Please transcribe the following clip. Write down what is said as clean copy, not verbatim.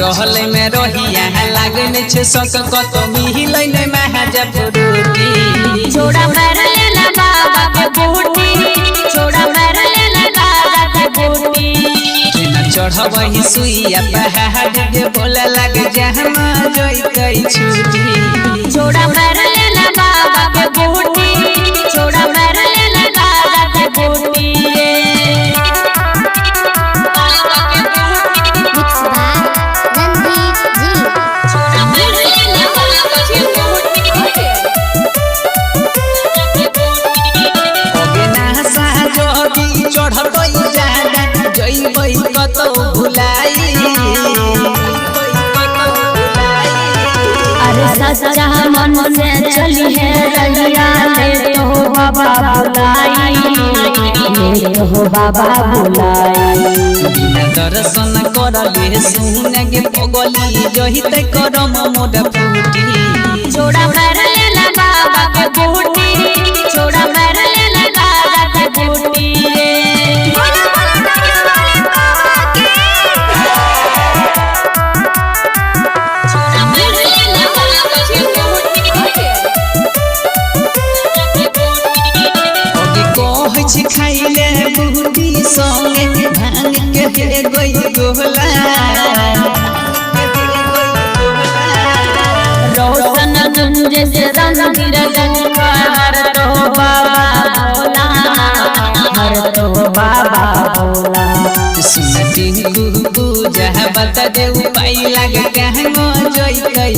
चहल में रहिया लागन छे सक कत मिलै नै महाजपुरुटी छोड़ा मार लेना बाबा के बूटी छोड़ा मार लेना गाजा के बूटी केना चढ़बही सुइया पहाड़ के बोले लागे जहमा जइतै छूटी छोड़ा मार लेना बाबा के बूटी छोड़ा मार लेना गाजा के बूटी जइबै कतौ भुलाई अरे सच्चा मन से चली है रलिया ले तो बाबा बुलाई ले तो बाबा बुलाई बिना दर्शन करले सुने गे पगली जहिते करम मोद फूटी छोड़ा मार लेना बाबा के बूटी छोड़ा मार लेना गाजा के बूटी खाइले बूटी संगे भांग के हे गई गोला रोशन तुंजे से रणवीर गंगा हर तो बाबा भोला हर तो बाबा भोला सुनती पूजा बता दे उपाय लागे कहमो जइतै